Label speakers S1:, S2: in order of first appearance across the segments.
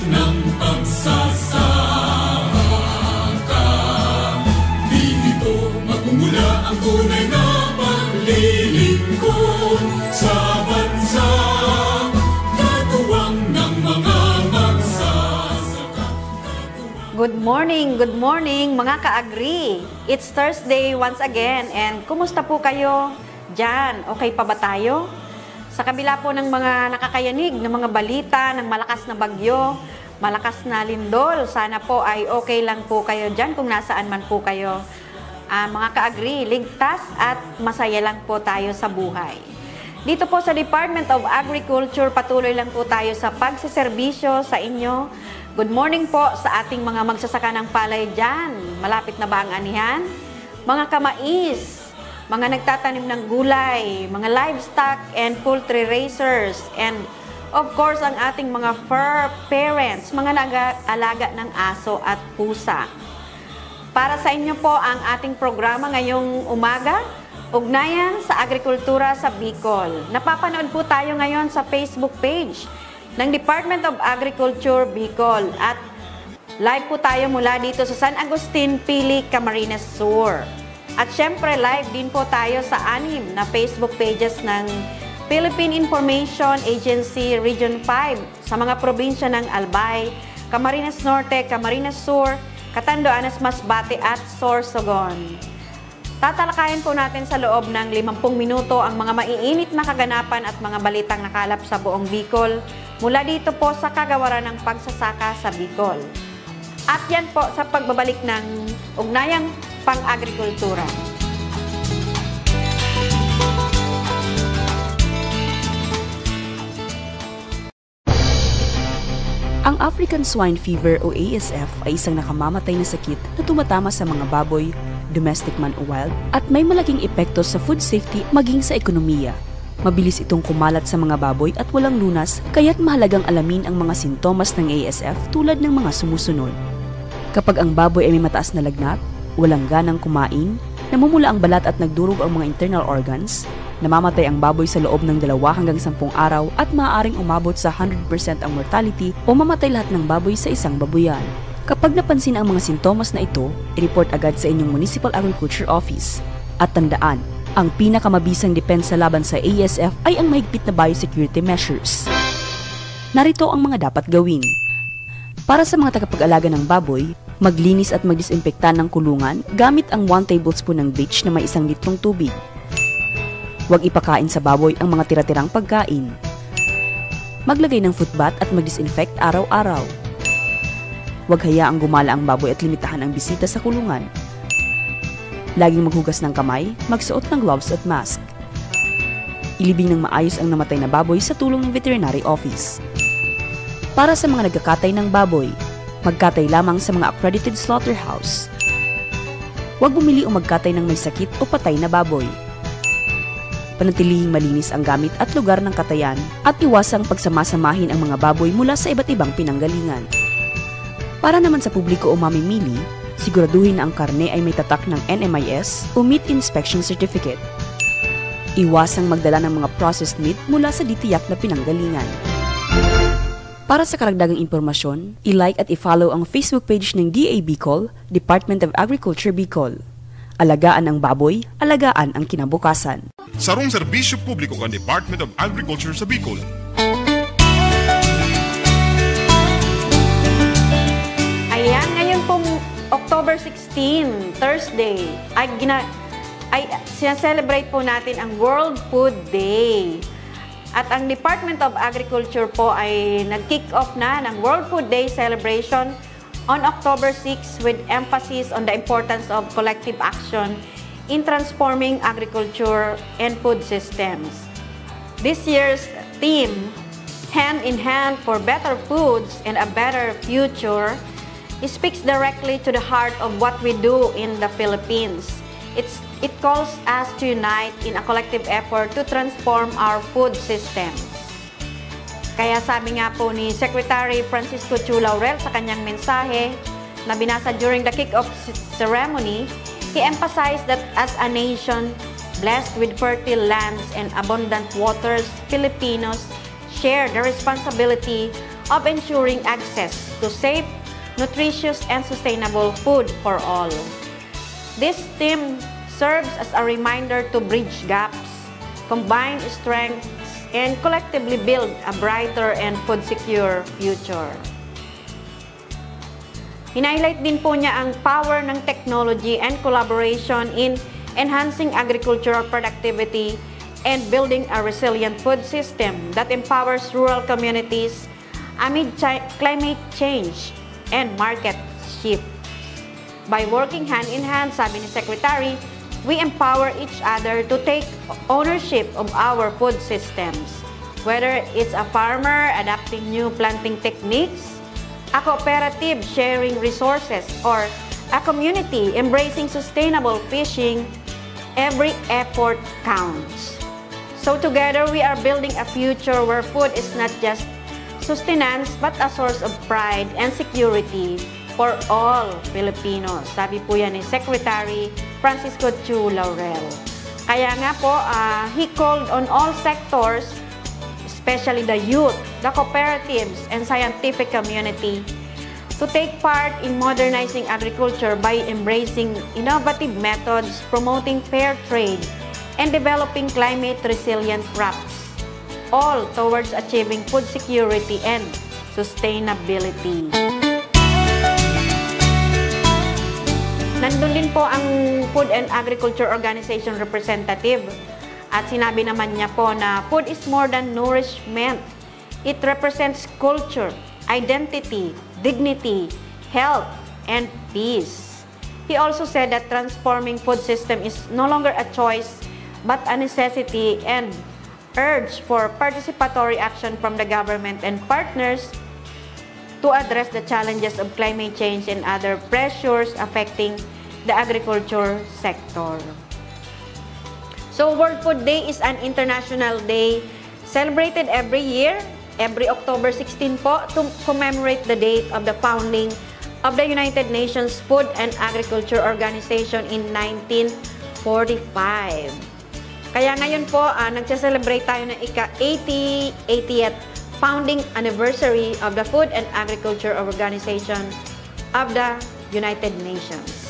S1: ng pagsasaka. Dito magmumula ang tunay na paglilingkod sa bansa, katuwang ng mga magsasaka.
S2: Good morning mga ka-agri. It's Thursday once again and kumusta po kayo dyan? Okay pa ba tayo? Sa kabila po ng mga nakakayanig ng mga balita ng malakas na bagyo, malakas na lindol, sana po ay okay lang po kayo dyan kung nasaan man po kayo. Mga ka-agri, ligtas at masaya lang po tayo sa buhay. Dito po sa Department of Agriculture, patuloy lang po tayo sa pagsiserbisyo sa inyo. Good morning po sa ating mga magsasaka ng palay dyan. Malapit na ba ang anihan? Mga kamais, mga nagtatanim ng gulay, mga livestock and poultry raisers, and of course ang ating mga fur parents, mga nag-aalaga ng aso at pusa. Para sa inyo po ang ating programa ngayong umaga, Ugnayan sa Agrikultura sa Bicol. Napapanood po tayo ngayon sa Facebook page ng Department of Agriculture Bicol at live po tayo mula dito sa San Agustin, Pili, Camarines Sur. At syempre live din po tayo sa 6 na Facebook pages ng Philippine Information Agency Region 5 sa mga probinsya ng Albay, Camarines Norte, Camarines Sur, Catanduanes, Masbate at Sorsogon. Tatalakayin po natin sa loob ng 50 minuto ang mga maiinit na kaganapan at mga balitang nakalap sa buong Bicol mula dito po sa kagawaran ng pagsasaka sa Bicol. At yan po sa pagbabalik ng Ugnayang Pang-Agrikultura.
S3: Ang African Swine Fever o ASF ay isang nakamamatay na sakit na tumatama sa mga baboy, domestic man o wild, at may malaking epekto sa food safety maging sa ekonomiya. Mabilis itong kumalat sa mga baboy at walang lunas, kaya't mahalagang alamin ang mga sintomas ng ASF tulad ng mga sumusunod. Kapag ang baboy ay may mataas na lagnat, walang ganang kumain, namumula ang balat at nagdurog ang mga internal organs, namamatay ang baboy sa loob ng 2 hanggang 10 araw at maaaring umabot sa 100% ang mortality o mamatay lahat ng baboy sa isang babuyan. Kapag napansin ang mga sintomas na ito, i-report agad sa inyong Municipal Agriculture Office. At tandaan, ang pinakamabisang depensa laban sa ASF ay ang mahigpit na biosecurity measures. Narito ang mga dapat gawin. Para sa mga tagapag-alaga ng baboy, maglinis at magdisinfekta ng kulungan gamit ang 1 tablespoon ng bleach na may 1 litrong tubig. Huwag ipakain sa baboy ang mga tira-tirang pagkain. Maglagay ng footbath at magdisinfect araw-araw. Huwag hayaang gumala ang baboy at limitahan ang bisita sa kulungan. Laging maghugas ng kamay, magsuot ng gloves at mask. Ilibing ng maayos ang namatay na baboy sa tulong ng veterinary office. Para sa mga nagkakatay ng baboy, magkatay lamang sa mga accredited slaughterhouse. Huwag bumili o magkatay ng may sakit o patay na baboy. Panatilihing malinis ang gamit at lugar ng katayan at iwasang pagsamasamahin ang mga baboy mula sa iba't ibang pinanggalingan. Para naman sa publiko o mamimili, siguraduhin na ang karne ay may tatak ng NMIS o Meat Inspection Certificate. Iwasang magdala ng mga processed meat mula sa ditiyak na pinanggalingan. Para sa karagdagang impormasyon, i-like at i-follow ang Facebook page ng DA Bicol, Department of Agriculture Bicol. Alagaan ang baboy, alagaan ang kinabukasan.
S4: Sarong serbisyo publiko ng Department of Agriculture sa Bicol.
S2: Ayan, ngayon pong October 16, Thursday, ay sinaselebrate po natin ang World Food Day. At ang Department of Agriculture po ay nag-kick off na ng World Food Day celebration on October 6 with emphasis on the importance of collective action in transforming agriculture and food systems. This year's theme, Hand in Hand for Better Foods and a Better Future, speaks directly to the heart of what we do in the Philippines. It calls us to unite in a collective effort to transform our food systems. Kaya sabi nga po ni Secretary Francisco Chu Laurel sa kanyang mensahe na binasa during the kick-off ceremony, he emphasized that as a nation blessed with fertile lands and abundant waters, Filipinos share the responsibility of ensuring access to safe, nutritious, and sustainable food for all. This theme serves as a reminder to bridge gaps, combine strengths, and collectively build a brighter and food-secure future. Hinighlight din po niya ang power ng technology and collaboration in enhancing agricultural productivity and building a resilient food system that empowers rural communities amid climate change and market shifts. By working hand in hand, sabi ni Secretary, we empower each other to take ownership of our food systems. Whether it's a farmer adapting new planting techniques, a cooperative sharing resources, or a community embracing sustainable fishing, every effort counts. So together, we are building a future where food is not just sustenance but a source of pride and security for all Filipinos. Sabi po yan ni Secretary Francisco Chu Laurel. Kaya nga po, he called on all sectors, especially the youth, the cooperatives, and scientific community, to take part in modernizing agriculture by embracing innovative methods, promoting fair trade, and developing climate-resilient crops, all towards achieving food security and sustainability. Nandun din po ang Food and Agriculture Organization representative at sinabi naman niya po na food is more than nourishment. It represents culture, identity, dignity, health, and peace. He also said that transforming food system is no longer a choice but a necessity and urged for participatory action from the government and partners to address the challenges of climate change and other pressures affecting the agriculture sector. So World Food Day is an international day celebrated every year, every October 16 po, to commemorate the date of the founding of the United Nations Food and Agriculture Organization in 1945. Kaya ngayon po, nagse-celebrate tayo ng ika-80th founding anniversary of the Food and Agriculture Organization of the United Nations.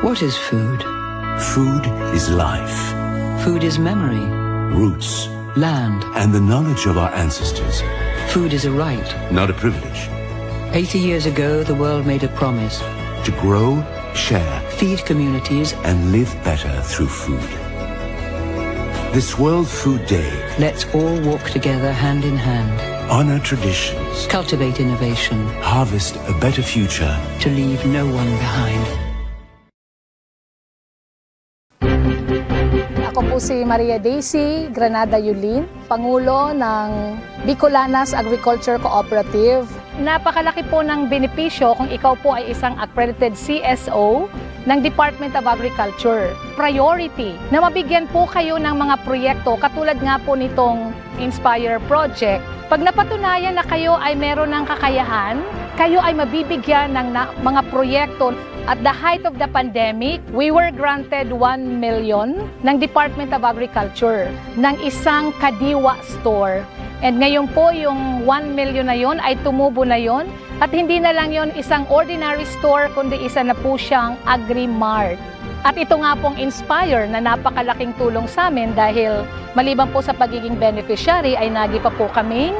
S5: What is food?
S6: Food is life,
S5: Food is memory,
S6: roots,
S5: land.
S6: and the knowledge of our ancestors,
S5: Food is a right.
S6: not a privilege.
S5: 80 years ago, the world made a promise.
S6: To grow, share,
S5: Feed communities.
S6: and live better through food. This World Food Day,
S5: Let's all walk together hand in hand.
S6: honor traditions,
S5: Cultivate innovation
S6: harvest a better future.
S5: to leave no one behind.
S2: Ako po
S7: po si Maria Daisy Granada Yulin, Pangulo ng Bicolanas Agriculture Cooperative. Napakalaki po ng benepisyo kung ikaw po ay isang accredited CSO ng Department of Agriculture. Priority na mabigyan po kayo ng mga proyekto katulad nga po nitong Inspire Project. Pag napatunayan na kayo ay meron ng kakayahan, kayo ay mabibigyan ng mga proyekto. At the height of the pandemic, we were granted 1 million ng Department of Agriculture ng isang kadiwa store. And ngayon po yung 1 million na yon ay tumubo na yon. At hindi na lang yon isang ordinary store, kundi isa na po siyang Agri-Mart. At ito nga pong Inspire na napakalaking tulong sa amin dahil maliban po sa pagiging beneficiary ay nagi pa po kaming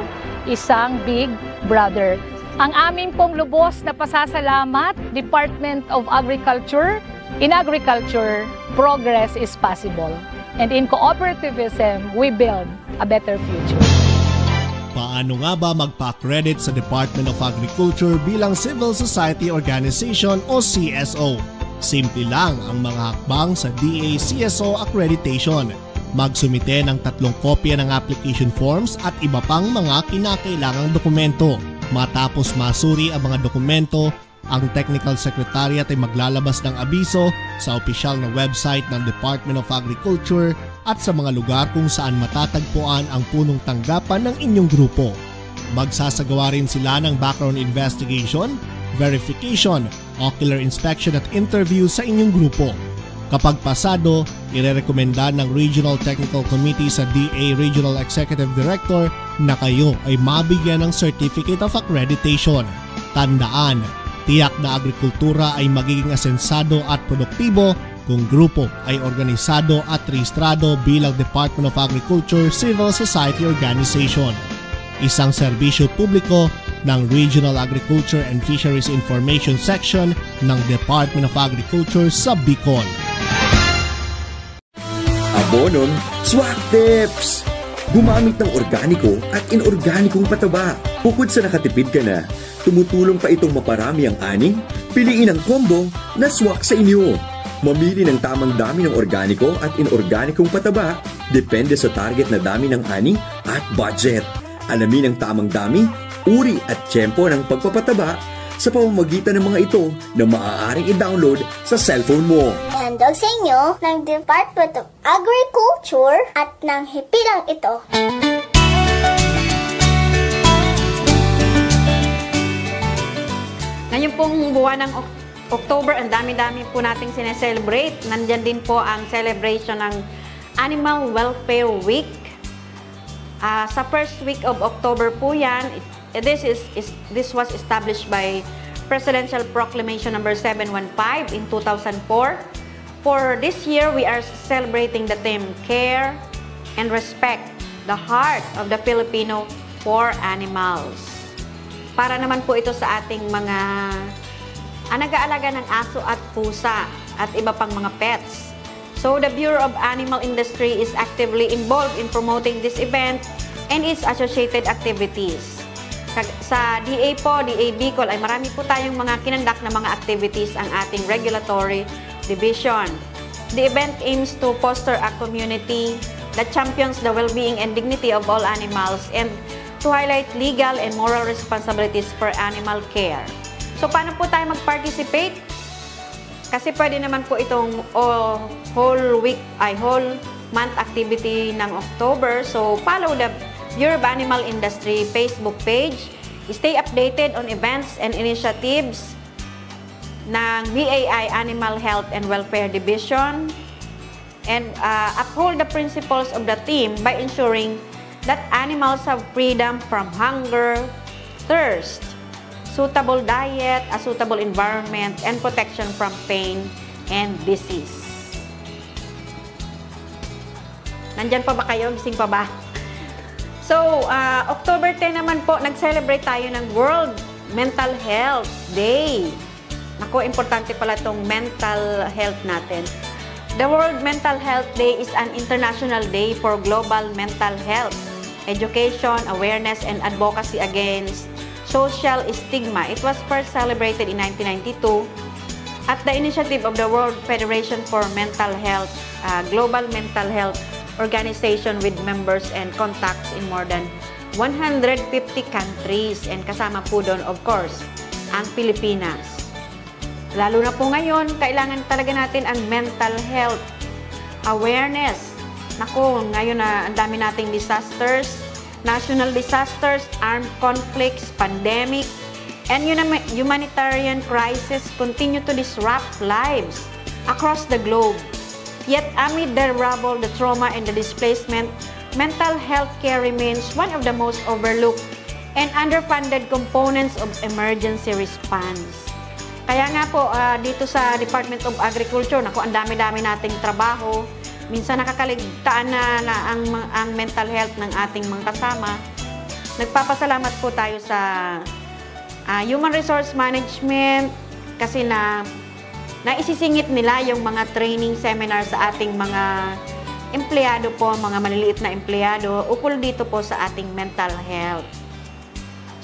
S7: isang big brother. Ang aming pong lubos na pasasalamat, Department of Agriculture. In agriculture, progress is possible. And in cooperativism, we build a better future.
S8: Paano nga ba magpa-accredit sa Department of Agriculture bilang Civil Society Organization o CSO? Simple lang ang mga hakbang sa DA CSO Accreditation. Magsumite ng 3 kopya ng application forms at iba pang mga kinakailangang dokumento. Matapos masuri ang mga dokumento, ang Technical Secretariat ay maglalabas ng abiso sa opisyal na website ng Department of Agriculture at sa mga lugar kung saan matatagpuan ang punong tanggapan ng inyong grupo. Magsasagawa rin sila ng background investigation, verification, ocular inspection at interview sa inyong grupo. Kapag pasado, irerekomenda ng Regional Technical Committee sa DA Regional Executive Director na kayo ay mabigyan ng Certificate of Accreditation. Tandaan, tiyak na agrikultura ay magiging asensado at produktibo kung grupo ay organisado at rehistrado bilang Department of Agriculture Civil Society Organization. Isang serbisyo publiko ng Regional Agriculture and Fisheries Information Section ng Department of Agriculture sa Bicol.
S9: Abonong Swak Tips! Gumamit ng organiko at inorganikong pataba. Bukod sa nakatipid ka na, tumutulong pa itong maparami ang ani. Piliin ang combo na swak sa inyo. Mamili ng tamang dami ng organiko at inorganikong pataba depende sa target na dami ng ani at budget. Alamin ang tamang dami, uri at tiyempo ng pagpapataba sa pamamagitan ng mga ito na maaaring i-download sa cellphone mo.
S10: Handog sa inyo ng Department of Agriculture at ng hipilang ito.
S2: Ngayon pong buwan ng October, ang dami-dami po nating sineselebrate. Nandyan din po ang celebration ng Animal Welfare Week. Sa first week of October po yan. This was established by Presidential Proclamation number 715 in 2004. For this year, we are celebrating the theme Care and Respect, the heart of the Filipino for animals. Para naman po ito sa ating mga nag-aalaga ng aso at pusa at iba pang mga pets. So the Bureau of Animal Industry is actively involved in promoting this event and its associated activities. Sa DA po, DA Bicol, ay marami po tayong mga kinandak na mga activities ang ating regulatory division. The event aims to foster a community that champions the well-being and dignity of all animals and to highlight legal and moral responsibilities for animal care. So, paano po tayo mag-participate? Kasi pwede naman po itong whole month activity ng October. So, follow the Bureau of Animal Industry Facebook page. Stay updated on events and initiatives ng BAI Animal Health and Welfare Division. And uphold the principles of the theme by ensuring that animals have freedom from hunger, thirst, suitable diet, a suitable environment, and protection from pain and disease. Nandyan pa ba kayo? Gising pa ba? So, October 10 naman po, nag-celebrate tayo ng World Mental Health Day. Naku, importante pala itong mental health natin. The World Mental Health Day is an international day for global mental health, education, awareness, and advocacy against social stigma. It was first celebrated in 1992 at the initiative of the World Federation for Mental Health global mental health organization with members and contacts in more than 150 countries. And kasama po doon, of course, ang Pilipinas. Lalo na po ngayon, kailangan talaga natin ang mental health awareness. Naku, ngayon na ang dami nating disasters, national disasters, armed conflicts, pandemic, and humanitarian crisis continue to disrupt lives across the globe. Yet amid the rubble, the trauma, and the displacement, mental health care remains one of the most overlooked and underfunded components of emergency response. Kaya nga po, dito sa Department of Agriculture, naku, ang dami-dami nating trabaho. Minsan nakakaligtaan na ang mental health ng ating mga kasama. Nagpapasalamat po tayo sa Human Resource Management kasi naisisingit nila yung mga training seminar sa ating mga empleyado po, mga maliliit na empleyado, ukol dito po sa ating mental health.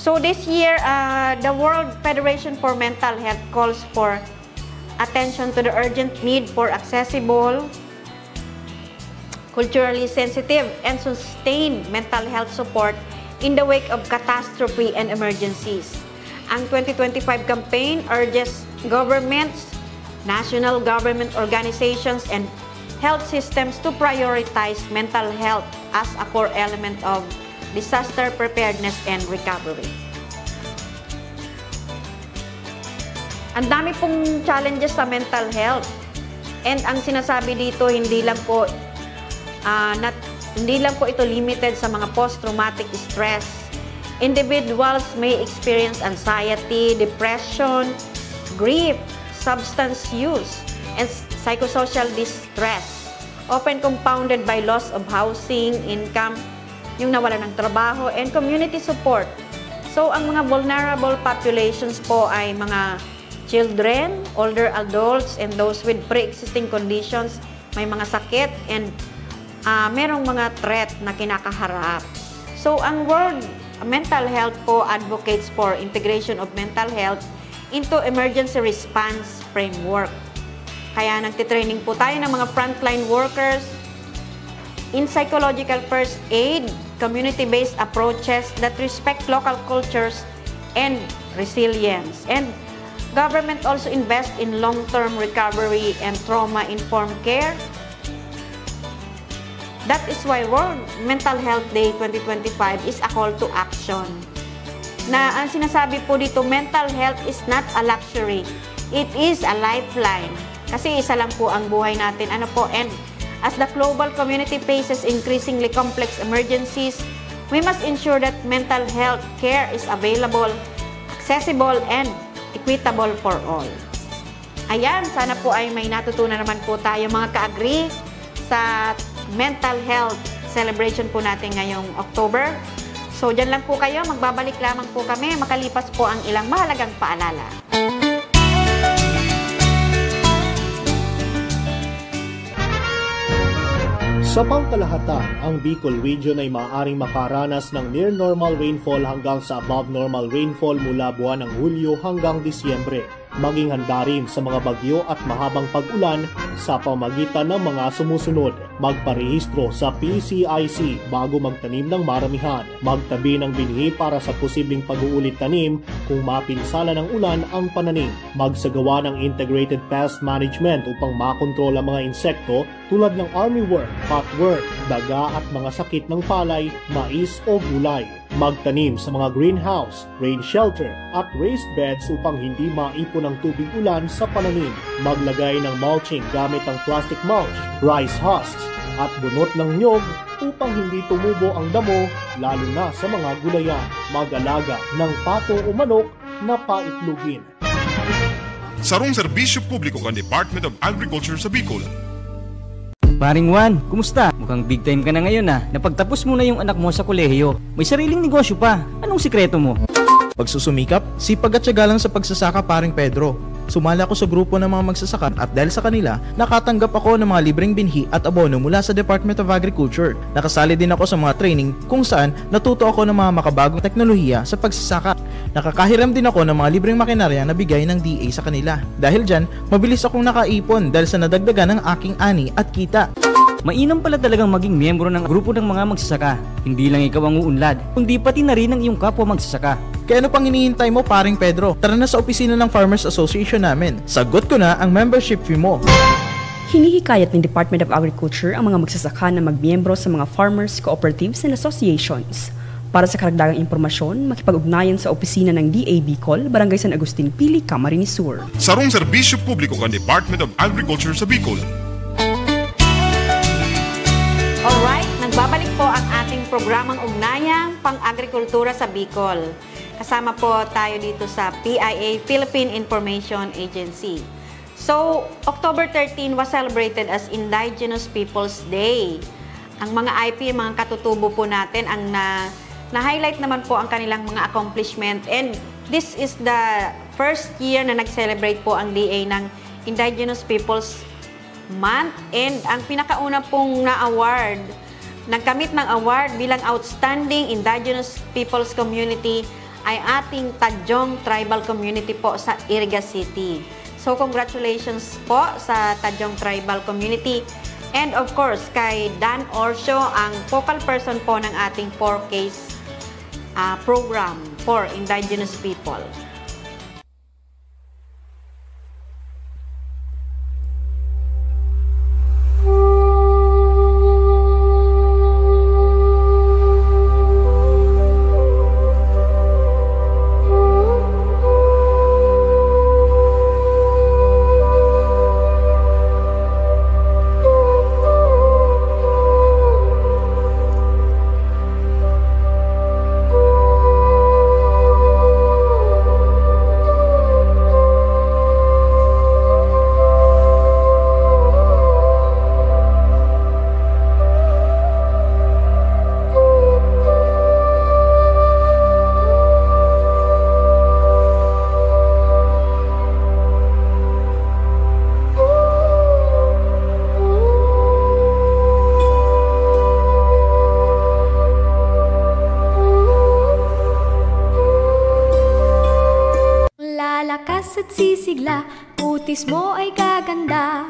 S2: So this year, the World Federation for Mental Health calls for attention to the urgent need for accessible, culturally sensitive, and sustained mental health support in the wake of catastrophe and emergencies. Ang 2025 campaign urges governments, national government organizations, and health systems to prioritize mental health as a core element of disaster preparedness and recovery. Ang dami pong challenges sa mental health. And ang sinasabi dito, hindi lang po ito limited sa mga post-traumatic stress. Individuals may experience anxiety, depression, grief, substance use, and psychosocial distress, often compounded by loss of housing, income, yung nawala ng trabaho, and community support. So, ang mga vulnerable populations po ay mga children, older adults, and those with pre-existing conditions, may mga sakit, and merong mga threat na kinakaharap. So, ang World Mental Health po advocates for integration of mental health into emergency response framework. Kaya nagtitraining po tayo ng mga frontline workers in psychological first aid, community-based approaches that respect local cultures and resilience. And government also invest in long-term recovery and trauma-informed care. That is why World Mental Health Day 2025 is a call to action. Na ang sinasabi po dito, mental health is not a luxury. It is a lifeline. Kasi isa lang po ang buhay natin. And as the global community faces increasingly complex emergencies, we must ensure that mental health care is available, accessible, and equitable for all. Ayan, sana po ay may natutunan naman po tayo mga ka-agree sa mental health celebration po natin ngayong October. So, dyan lang po kayo. Magbabalik lamang po kami makalipas po ang ilang mahalagang paalala.
S8: Sa pangkalahatan, ang Bicol Region ay maaaring makaranas ng near normal rainfall hanggang sa above normal rainfall mula buwan ng Hulyo hanggang Disyembre. Maging handa rin sa mga bagyo at mahabang pag-ulan sa pamagitan ng mga sumusunod. Magparehistro sa PCIC bago magtanim ng maramihan. Magtabi ng binhi para sa posibleng pag-uulit tanim kung mapinsala ng ulan ang pananim. Magsagawa ng integrated pest management upang makontrol ang mga insekto tulad ng armyworm, cutworm, daga at mga sakit ng palay, mais o gulay. Magtanim sa mga greenhouse, rain shelter at raised beds upang hindi maipon ang tubig ulan sa pananim. Maglagay ng mulching gamit ang plastic mulch, rice husks at bunot ng nyog upang hindi tumubo ang damo lalo na sa mga gulayan. Mag-alaga ng pato o manok na paitlugin.
S4: Sarong serbisyo publiko ng Department of Agriculture sa Bicol.
S11: Paring Juan, kumusta? Mukhang big time ka na ngayon ah. Napagtapos mo na yung anak mo sa kolehiyo. May sariling negosyo pa. Anong sikreto mo?
S12: Pagsusumikap, sipag at tiyaga lang sa pagsasaka, Paring Pedro. Sumali ako sa grupo ng mga magsasaka at dahil sa kanila, nakatanggap ako ng mga libreng binhi at abono mula sa Department of Agriculture. Nakasali din ako sa mga training kung saan natuto ako ng mga makabagong teknolohiya sa pagsasaka. Nakakahiram din ako ng mga libreng makinarya na bigay ng DA sa kanila. Dahil dyan, mabilis akong nakaipon dahil sa nadagdagan ng aking ani at kita.
S11: Mainam pala talagang maging miyembro ng grupo ng mga magsasaka. Hindi lang ikaw ang uunlad, kundi pati na rin ang iyong kapwa magsasaka.
S12: Kaya ano pang hinihintay mo, paring Pedro? Tara na sa opisina ng Farmers Association namin. Sagot ko na ang membership fee mo.
S3: Hinihikayat ng Department of Agriculture ang mga magsasaka na magmiyembro sa mga farmers, cooperatives and associations. Para sa karagdagang impormasyon, makipag-ugnayan sa opisina ng DA Bicol, Barangay San Agustin Pili, Camarines Sur.
S4: Sarong serbisyo publiko kan Department of Agriculture sa Bicol.
S2: Alright, nagbabalik po ang ating programang Ugnayang Pang-Agrikultura sa Bicol. Kasama po tayo dito sa PIA, Philippine Information Agency. So, October 13 was celebrated as Indigenous Peoples Day. Ang mga IP, mga katutubo po natin, ang na-highlight naman po ang kanilang mga accomplishment. And this is the first year na nag-celebrate po ang DA ng Indigenous Peoples Month. And ang pinakauna pong na-award, nagkamit ng award bilang Outstanding Indigenous Peoples Community ay ating Tadjong Tribal Community po sa Iriga City. So, congratulations po sa Tadjong Tribal Community. And of course, kay Dan Orsio, ang focal person po ng ating 4Ks program for Indigenous people.
S13: At sisigla, putis mo ay gaganda.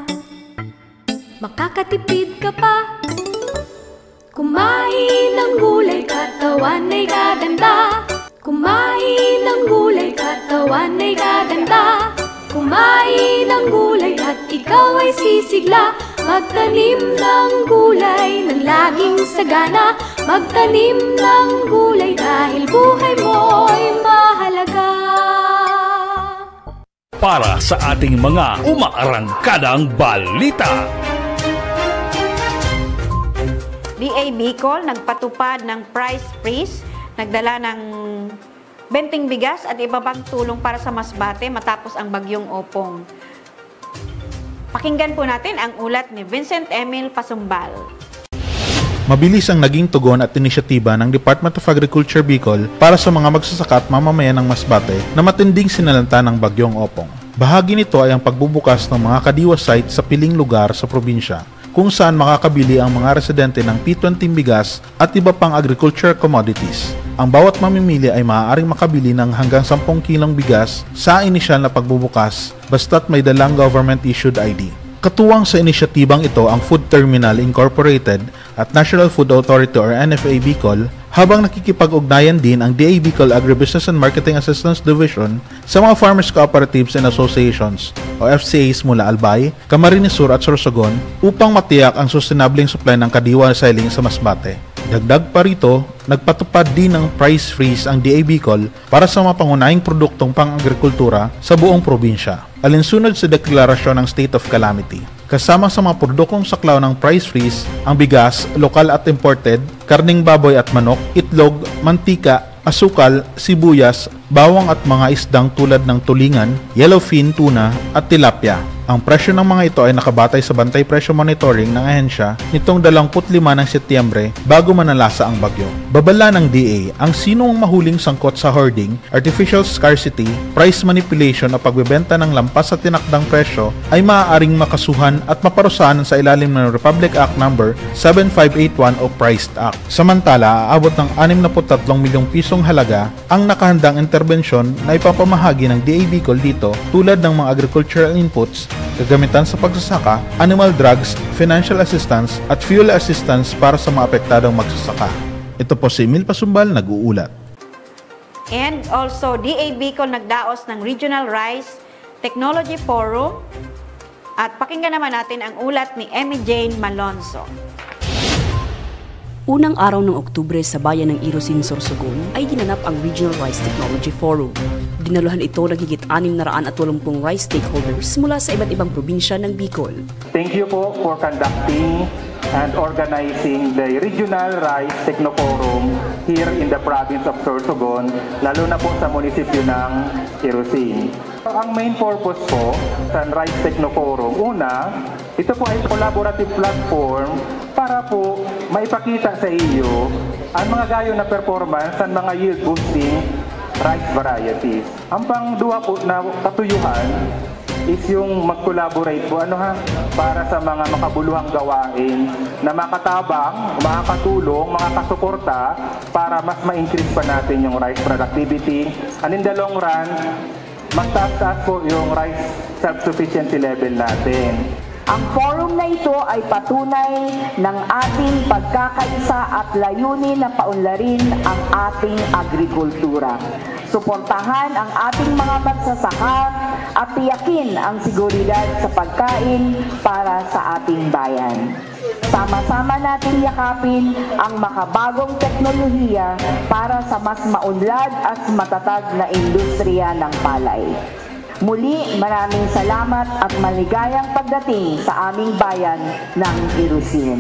S13: Makakatipid ka pa. Kumain ng gulay, katawan ay gaganda. Kumain ng gulay, katawan ay gaganda. Kumain ng gulay at ikaw ay sisigla. Magtanim ng gulay ng laging sagana. Magtanim ng gulay dahil buhay mo ay mahalaga.
S14: Para sa ating mga umaarangkadang balita.
S2: DA Bicol nagpatupad ng price freeze, nagdala ng benting bigas at iba pang tulong para sa Masbate matapos ang bagyong Opong. Pakinggan po natin ang ulat ni Vincent Emil Pasumbal.
S15: Mabilis ang naging tugon at inisyatiba ng Department of Agriculture Bicol para sa mga magsasaka at mamamayan ng Masbate na matinding sinalanta ng bagyong Opong. Bahagi nito ay ang pagbubukas ng mga kadiwa site sa piling lugar sa probinsya, kung saan makakabili ang mga residente ng P20 bigas at iba pang agriculture commodities. Ang bawat mamimili ay maaaring makabili ng hanggang 10 kilong bigas sa inisyal na pagbubukas basta't may dalang government-issued ID. Katuwang sa inisyatibang ito ang Food Terminal Incorporated at National Food Authority or NFA Bicol, habang nakikipag-ugnayan din ang DA Bicol Agribusiness and Marketing Assistance Division sa mga farmers cooperatives and associations o FCAs mula Albay, Camarines Sur at Sorsogon upang matiyak ang sustainableng supply ng kadiwa siling sa Masbate. Dagdag pa rito, nagpatupad din ng price freeze ang DA Bicol para sa mga pangunahing produktong pang-agrikultura sa buong probinsya, alinsunod sa deklarasyon ng State of Calamity. Kasama sa mga produktong saklaw ng price freeze, ang bigas, lokal at imported, karning baboy at manok, itlog, mantika, asukal, sibuyas, bawang at mga isdang tulad ng tulingan, yellowfin tuna at tilapia. Ang presyo ng mga ito ay nakabatay sa bantay presyo monitoring ng ahensya nitong 25 ng Setyembre bago manalasa ang bagyo. Babala ng DA, ang sinong mahuling sangkot sa hoarding, artificial scarcity, price manipulation o pagbebenta ng lampas sa tinakdang presyo ay maaaring makasuhan at maparusahan sa ilalim ng Republic Act No. 7581 o Priced Act. Samantala, aabot ng 63 milyong pisong halaga ang nakahandang interbensyon na ipapamahagi ng DA Bicol dito tulad ng mga agricultural inputs, gagamitan sa pagsasaka, animal drugs, financial assistance at fuel assistance para sa mga apektadong magsasaka. Ito po si Emil Pasumbal, nag-uulat.
S2: And also, DA Bicol nagdaos ng Regional Rice Technology Forum. At pakinggan naman natin ang ulat ni Emmy Jane Malonzo.
S3: Unang araw ng Oktubre sa bayan ng Irosin, Sorsogon ay ginanap ang Regional Rice Technology Forum. Dinaluhan ito ng higit 680 rice stakeholders mula sa iba't ibang probinsya ng Bicol.
S16: Thank you po for conducting and organizing the Regional Rice Technoforum here in the province of Sorsogon, lalo na po sa munisipyo ng Irosin. Ang main purpose po sa Rice Technoforum, una, ito po ay collaborative platform para po maipakita sa iyo ang mga gayo na performance at mga yield boosting rice varieties. Ang pangduwa po na katuyuhan is yung mag-collaborate po para sa mga makabuluhang gawain na makatabang, makakatulong, makakasuporta para mas ma-increase pa natin yung rice productivity. And in the long run, magtaas po yung rice self-sufficiency level natin.
S17: Ang forum na ito ay patunay ng ating pagkakaisa at layunin na paunlarin ang ating agrikultura. Suportahan ang ating mga magsasaka at tiyakin ang seguridad sa pagkain para sa ating bayan. Sama-sama natin yakapin ang makabagong teknolohiya para sa mas maunlad at matatag na industriya ng palay. Muli, maraming salamat at maligayang pagdating sa aming bayan ng Irosin.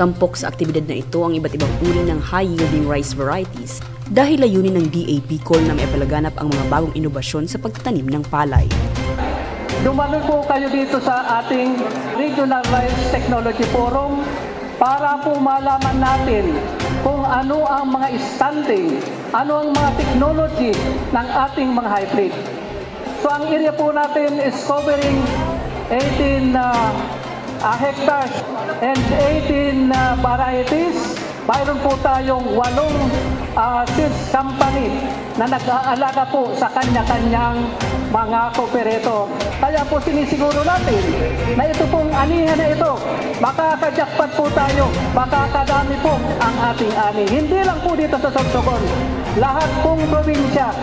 S3: Tampok sa aktibidad na ito ang iba't ibang uri ng high-yielding rice varieties dahil layunin ng DA Bicol na maipalaganap ang mga bagong inobasyon sa pagtatanim ng palay.
S18: Dumalo po kayo dito sa ating Regional Rice Technology Forum para po malaman natin kung ano ang mga standing, ano ang mga technology ng ating mga hybrid. So ang area po natin is covering 18 hectares and 18 varieties. Mayroon po tayong 8 seeds company na nag-aalaga po sa kanya-kanyang mga kooperator. Kaya po sinisiguro natin na ito pong anihan na ito, makakajakpat po tayo, makakadami po ang ating ani. Hindi lang po dito sa Sorsogon, lahat pong probinsya.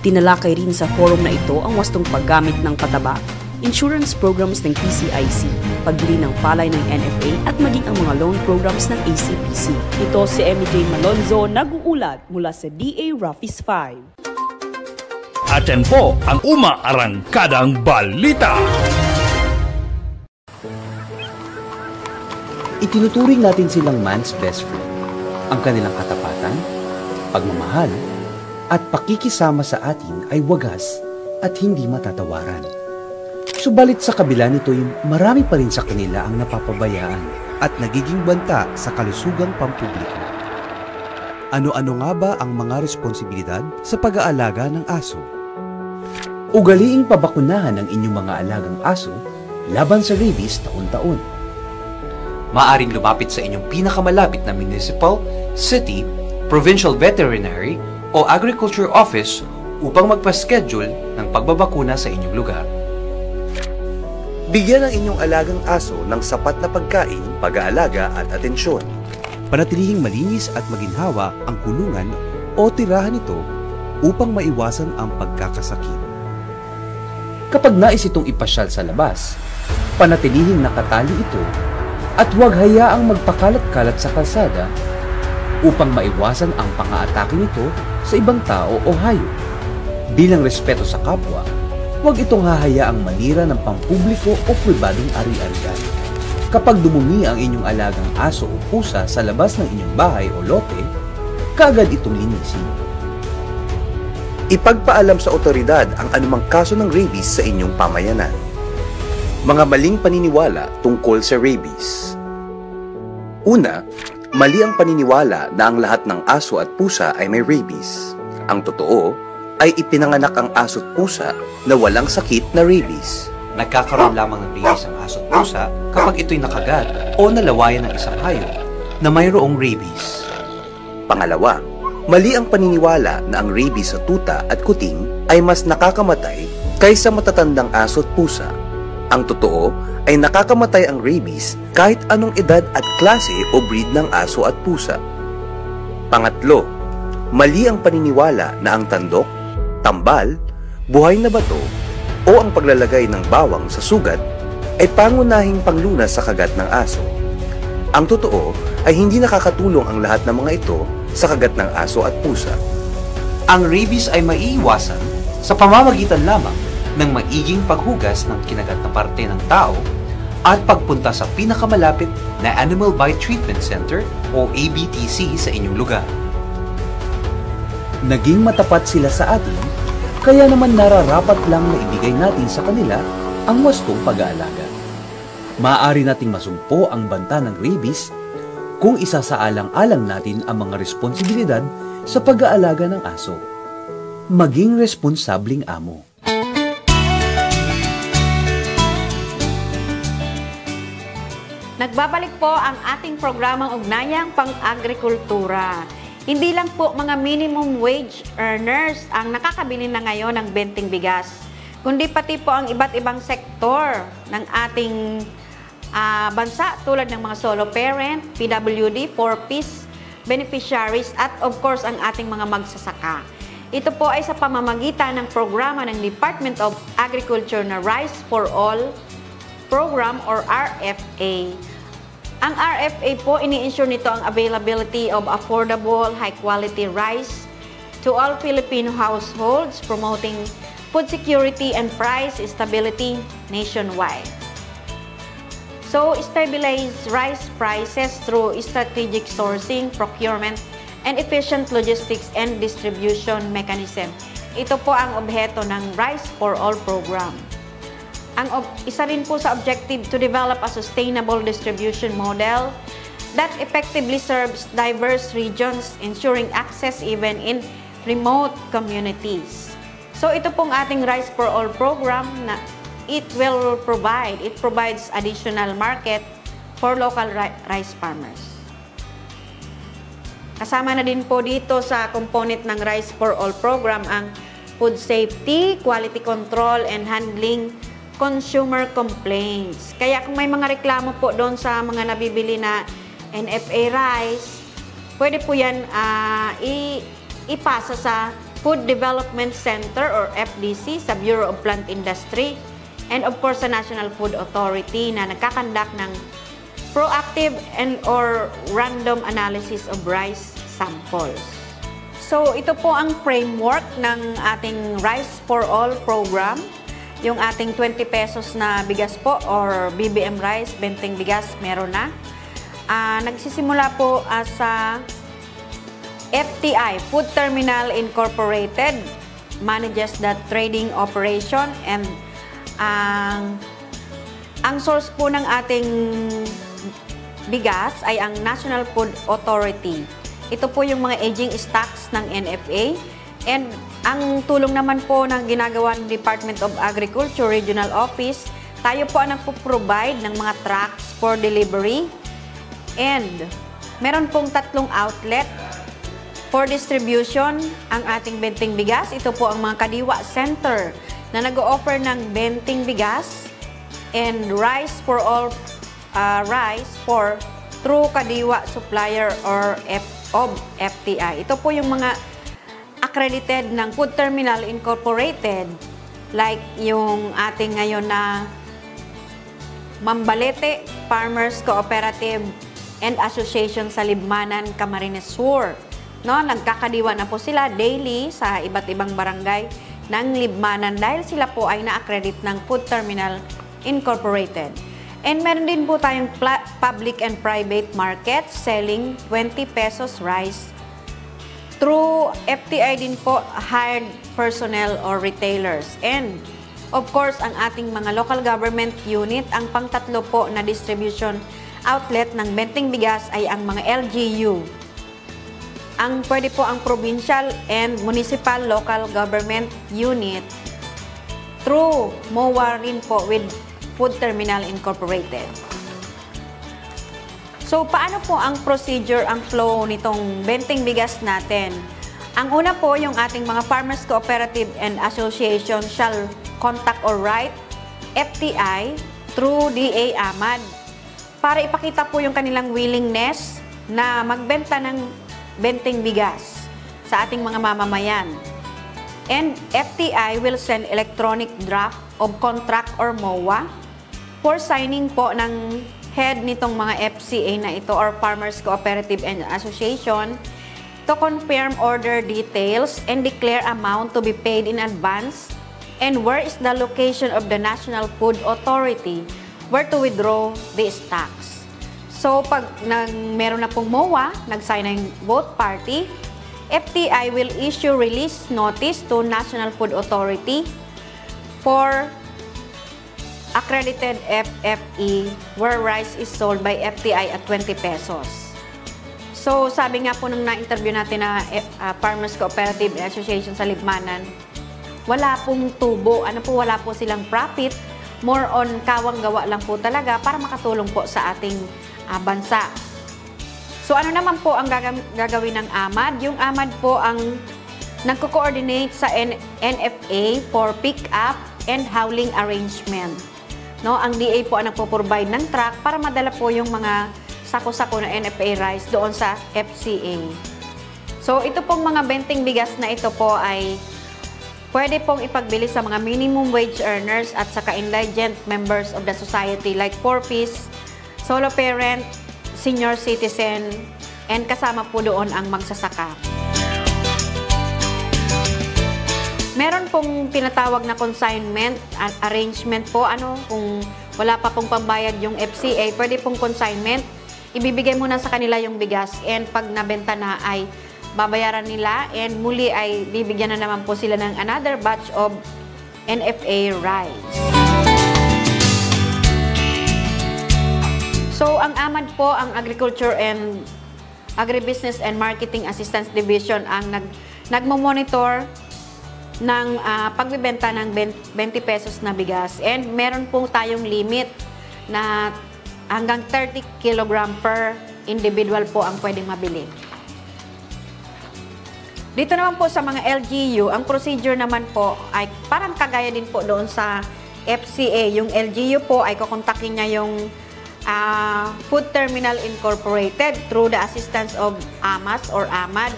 S3: Tinalakay rin sa forum na ito ang wastong paggamit ng pataba, insurance programs ng PCIC, pagbili ng palay ng NFA at maging ang mga loan programs ng ACPC. Ito si MJ Malonzo, nag-uulat mula sa DA Rafis 5.
S14: At yan po ang umaarangkadang balita.
S19: Itinuturing natin silang man's best friend. Ang kanilang katapatan, pagmamahal, at pakikisama sa atin ay wagas at hindi matatawaran. Subalit sa kabila nito'y marami pa rin sa kanila ang napapabayaan at nagiging banta sa kalusugang pampubliko. Ano-ano nga ba ang mga responsibilidad sa pag-aalaga ng aso? Ugaliing pabakunahan ang inyong mga alagang aso laban sa rabies taon-taon.
S20: Maaring lumapit sa inyong pinakamalapit na municipal, city, provincial veterinary o agriculture office upang magpa-schedule ng pagbabakuna sa inyong lugar.
S19: Bigyan ang inyong alagang aso ng sapat na pagkain, pag-aalaga at atensyon. Panatilihing malinis at maginhawa ang kulungan o tirahan nito upang maiwasan ang pagkakasakit. Kapag nais itong ipasyal sa labas, panatilihing nakatali ito at huwag hayaang magpakalat-kalat sa kalsada upang maiwasan ang pang-aatake nito sa ibang tao o hayop. Bilang respeto sa kapwa, huwag itong hahayaang manira ng pampubliko o pribadong ari-arian. Kapag dumumi ang inyong alagang aso o pusa sa labas ng inyong bahay o lote, kaagad itong linisin. Ipagpaalam sa otoridad ang anumang kaso ng rabies sa inyong pamayanan. Mga maling paniniwala tungkol sa rabies. Una, mali ang paniniwala na ang lahat ng aso at pusa ay may rabies. Ang totoo ay ipinanganak ang aso at pusa na walang sakit na rabies.
S20: Nagkakaroon lamang ng rabies ang aso at pusa kapag ito'y nakagat o nalawayan ng isang hayop na mayroong rabies.
S19: Pangalawa, mali ang paniniwala na ang rabies sa tuta at kuting ay mas nakakamatay kaysa matatandang aso at pusa. Ang totoo ay nakakamatay ang rabies kahit anong edad at klase o breed ng aso at pusa. Pangatlo, mali ang paniniwala na ang tandok, tambal, buhay na bato, o ang paglalagay ng bawang sa sugat ay pangunahing panglunas sa kagat ng aso. Ang totoo ay hindi nakakatulong ang lahat ng mga ito sa kagat ng aso at pusa.
S20: Ang rabies ay maiiwasan sa pamamagitan lamang ng maiging paghugas ng kinagat na parte ng tao at pagpunta sa pinakamalapit na Animal Bite Treatment Center o ABTC sa inyong lugar.
S19: Naging matapat sila sa atin, kaya naman nararapat lang na ibigay natin sa kanila ang wastong pag-aalaga. Maaari nating masumpo ang banta ng rabies kung isasaalang-alang natin ang mga responsibilidad sa pag-aalaga ng aso. Maging responsabling amo.
S2: Nagbabalik po ang ating programang Ugnayang Pang-Agrikultura. Hindi lang po mga minimum wage earners ang nakakabili na ngayon ng benting bigas, kundi pati po ang iba't ibang sektor ng ating bansa tulad ng mga solo parent, PWD, 4Ps, beneficiaries at of course ang ating mga magsasaka. Ito po ay sa pamamagitan ng programa ng Department of Agriculture na Rice for All Program or RFA. Ang RFA po, ini-ensure nito ang availability of affordable, high-quality rice to all Filipino households, promoting food security and price stability nationwide. So, stabilize rice prices through strategic sourcing, procurement, and efficient logistics and distribution mechanism. Ito po ang objeto ng Rice for All program. Isa rin po sa objective to develop a sustainable distribution model that effectively serves diverse regions, ensuring access even in remote communities. So ito pong ating Rice for All program na it provides additional market for local rice farmers. Kasama na din po dito sa component ng Rice for All program ang food safety, quality control, and handling consumer complaints. Kaya kung may mga reklamo po doon sa mga nabibili na NFA rice, pwede po yan ipasa sa Food Development Center or FDC sa Bureau of Plant Industry and of course sa National Food Authority na nagkakandak ng proactive and or random analysis of rice samples. So ito po ang framework ng ating Rice for All program. Yung ating 20 pesos na bigas po or BBM rice, benting bigas, meron na. Nagsisimula po sa FTI, Food Terminal Incorporated, manages that trading operation and ang source po ng ating bigas ay ang National Food Authority. Ito po yung mga aging stocks ng NFA and ang tulong naman po na ginagawa ng Department of Agriculture Regional Office, tayo po ang nagpo-provide ng mga trucks for delivery. And meron pong 3 outlet for distribution ang ating benting bigas. Ito po ang mga Kadiwa Center na nag-o-offer ng benting bigas and Rice for All rice for through Kadiwa Supplier or FTI. Ito po yung mga accredited ng Food Terminal Incorporated like yung ating ngayon na Mambalete Farmers Cooperative and Association sa Libmanan, Camarines Sur. No, nagkakadiwa na po sila daily sa iba't ibang barangay ng Libmanan dahil sila po ay na-accredit ng Food Terminal Incorporated. And meron din po tayong public and private market selling 20 pesos rice through FTI din po, hired personnel or retailers. And Of course, ang ating mga local government unit, ang pangtatlo po na distribution outlet ng benteng bigas ay ang mga LGU. Ang pwede po ang provincial and municipal local government unit through MOA rin po with Food Terminal Incorporated. So, paano po ang procedure, ang flow nitong benteng bigas natin? Ang una po, yung ating mga Farmers Cooperative and Association shall contact or write FTI through DA AMAD para ipakita po yung kanilang willingness na magbenta ng benteng bigas sa ating mga mamamayan. And FTI will send electronic draft of contract or MOA for signing po ng head nitong mga FCA na ito or Farmers Cooperative and Association to confirm order details and declare amount to be paid in advance and where is the location of the National Food Authority where to withdraw the stocks. So, pag meron na pong MOA, nag-sign ng both party, FTI will issue release notice to National Food Authority for accredited FFE where rice is sold by FTI at 20 pesos. So, sabi nga po nung na-interview natin na Farmers Cooperative Association sa Libmanan, wala pong tubo, wala po silang profit, more on kawang-gawa lang po talaga para makatulong po sa ating bansa. So, ano naman po ang gagawin ng AMAD? Yung AMAD po ang nagko-coordinate sa NFA for pick-up and hauling arrangement. No, ang DA po ang nagpo-provide ng truck para madala po yung mga sako-sako na NFA rice doon sa FCA. So, ito pong mga benteng bigas na ito po ay pwede pong ipagbili sa mga minimum wage earners at saka indigent members of the society like poor-piece, solo parent, senior citizen, and kasama po doon ang magsasaka. Meron pong tinatawag na consignment arrangement po. Kung wala pa pong pambayad yung FCA, pwede pong consignment. Ibibigay muna sa kanila yung bigas and pag nabenta na ay babayaran nila and muli ay bibigyan na naman po sila ng another batch of NFA rice. So, ang AMAD po, ang Agriculture and Agribusiness and Marketing Assistance Division ang nagmo-monitor ng pagbibenta ng 20 pesos na bigas. And meron po tayong limit na hanggang 30 kg per individual po ang pwedeng mabili. Dito naman po sa mga LGU, ang procedure naman po ay parang kagaya din po doon sa FCA. Yung LGU po ay kukontakin niya yung Food Terminal Incorporated through the assistance of AMAS or AMAD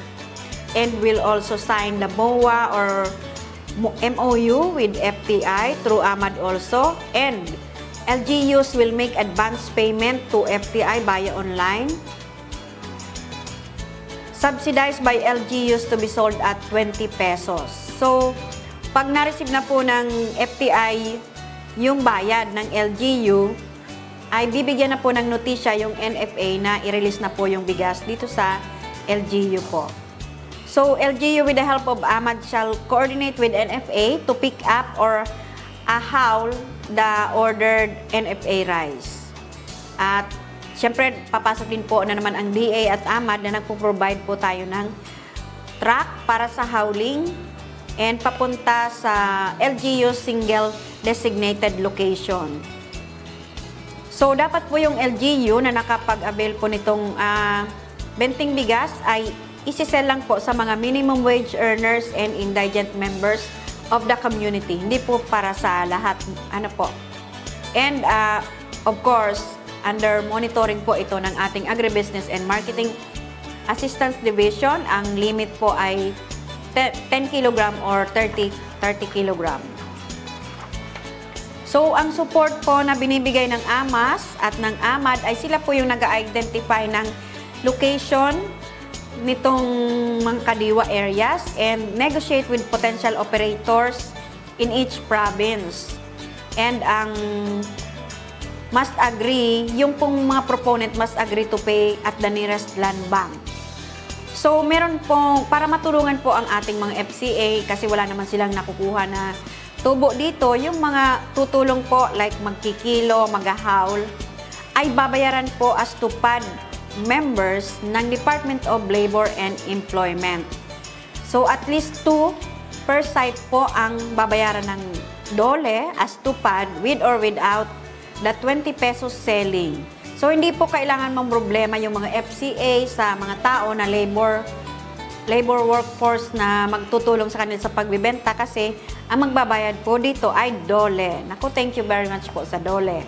S2: and will also sign the MOA or MOU with FTI through AMAD also, and LGUs will make advance payment to FTI via online. Subsidized by LGUs to be sold at 20 pesos. So, pag na-receive na po ng FTI yung bayad ng LGU, ay bibigyan na po ng notisya yung NFA na i-release na po yung bigas dito sa LGU po. So, LGU with the help of AMAD shall coordinate with NFA to pick up or haul the ordered NFA rice. At siyempre, papasok din po na naman ang DA at AMAD na nagpo-provide po tayo ng truck para sa hauling and papunta sa LGU single designated location. So, dapat po yung LGU na nakapag-avail po nitong benteng bigas ay isisell lang po sa mga minimum wage earners and indigent members of the community. Hindi po para sa lahat. And, of course, under monitoring po ito ng ating Agribusiness and Marketing Assistance Division. Ang limit po ay 10 kg or 30 kg. So, ang support po na binibigay ng AMAS at ng AMAD ay sila po yung nag-identify ng location nitong mga kadiwa areas and negotiate with potential operators in each province. And ang must agree, yung pong mga proponent must agree to pay at the nearest land bank. So, meron pong, para matulungan po ang ating mga FCA, kasi wala naman silang nakukuha na tubo dito, yung mga tutulong po like magkikilo, maghahaul, ay babayaran po as tupad members ng Department of Labor and Employment. So at least 2 per site po ang babayaran ng DOLE as tupad with or without the 20 pesos selling. So hindi po kailangan problema yung mga FCA sa mga tao na labor workforce na magtutulong sa kanila sa pagbibenta kasi ang magbabayad po dito ay DOLE. Naku, thank you very much po sa DOLE.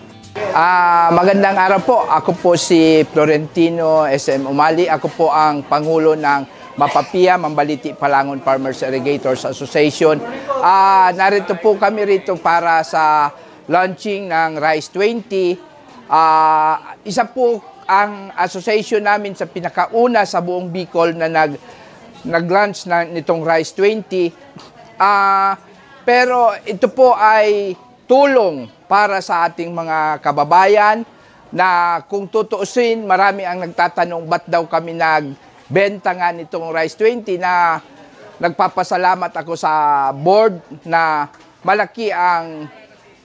S21: Magandang araw po. Ako po si Florentino SM Umali. Ako po ang Pangulo ng Mapapia, Mambaliti, Palangon Farmers Irrigators Association. Narito po kami rito para sa launching ng Rice 20. Isa po ang association namin sa pinakauna sa buong Bicol na nag-launch nitong Rice 20. Pero ito po ay tulong para sa ating mga kababayan na kung tutuusin, marami ang nagtatanong ba't daw kami nagbenta nga nitong Rice 20 na nagpapasalamat ako sa board na malaki ang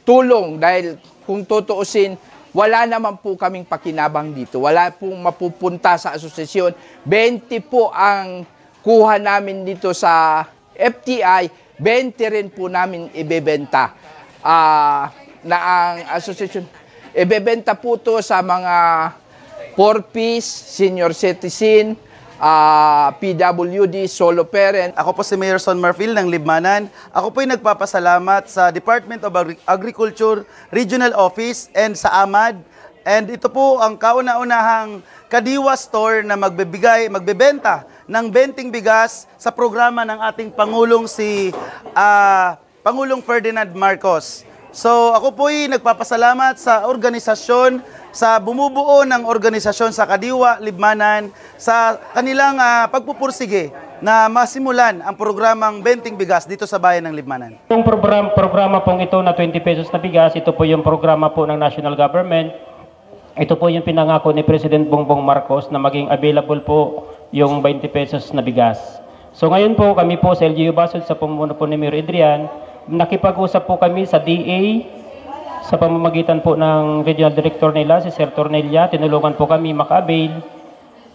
S21: tulong dahil kung tutuusin, wala naman po kaming pakinabang dito. Wala pong mapupunta sa asosasyon. 20 po ang kuha namin dito sa FTI, 20 rin po namin ibebenta. Na ang association ibebenta po to sa mga 4Ps, senior citizen, PWD, solo parent.
S22: Ako po si Mayor Son Marfil ng Libmanan. Ako po ay nagpapasalamat sa Department of Agriculture Regional Office and sa AMAD. And ito po ang kauna-unahang Kadiwa Store na magbebenta ng benting bigas sa programa ng ating Pangulong Pangulong Ferdinand Marcos. So ako po ay nagpapasalamat sa organisasyon, sa bumubuo ng organisasyon sa Kadiwa, Libmanan, sa kanilang pagpupursige na masimulan ang programang Benting Bigas dito sa bayan ng Libmanan.
S23: Yung programa pong ito na 20 pesos na bigas, ito po yung programa po ng national government. Ito po yung pinangako ni President Bongbong Marcos na maging available po yung 20 pesos na bigas. So ngayon po kami po sa LGU Basud sa pamumuno po ni Mayor Adrian, nakipag-usap po kami sa DA sa pamamagitan po ng regional director nila, si Sir Tornelia. Tinulungan po kami maka-avail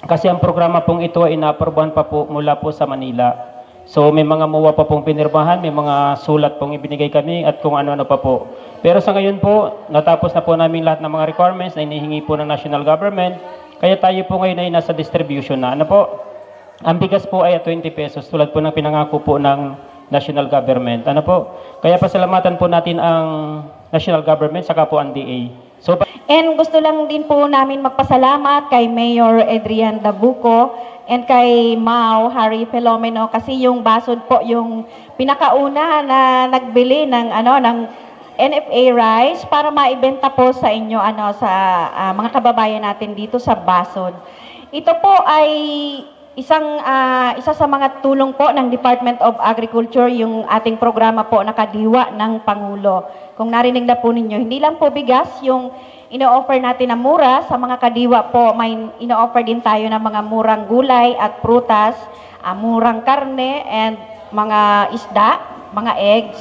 S23: kasi ang programa pong ito ay inaaprobahan pa po mula po sa Manila. So may mga MOA pa pong pinirmahan, may mga sulat pong ibinigay kami at kung ano-ano pa po. Pero sa ngayon po, natapos na po namin lahat ng mga requirements na inihingi po ng national government. Kaya tayo po ngayon ay nasa distribution na. Ano po? Ang bigas po ay 20 pesos tulad po ng pinangako po ng national government. Ano po? Kaya pasalamatan po natin ang national government saka po ang DA.
S24: And gusto lang din po namin magpasalamat kay Mayor Adrian Dabuco and kay Mau Harry Filomeno kasi yung Basud po yung pinakauna na nagbili ng ng NFA rice para maibenta po sa inyo sa mga kababayan natin dito sa Basud. Ito po ay isa sa mga tulong po ng Department of Agriculture, yung ating programa po na Kadiwa ng Pangulo. Kung narinig na po ninyo, hindi lang po bigas yung ino-offer natin na mura sa mga kadiwa po, may ino-offer din tayo ng mga murang gulay at prutas, murang karne and mga isda, mga eggs,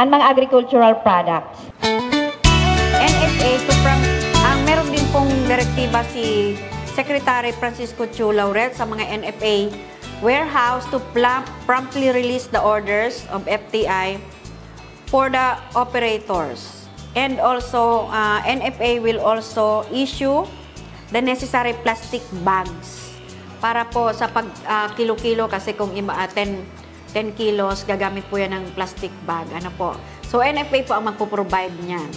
S24: and mga agricultural products.
S2: NFA, meron din pong direktiba si Secretary Francisco Chu Laurel sa mga NFA warehouse to promptly release the orders of FTI for the operators. And also, NFA will also issue the necessary plastic bags para po sa pag kilo-kilo kasi kung 10 kilos, gagamit po yan ng plastic bag. Ano po? So, NFA po ang magpo-provide niyan.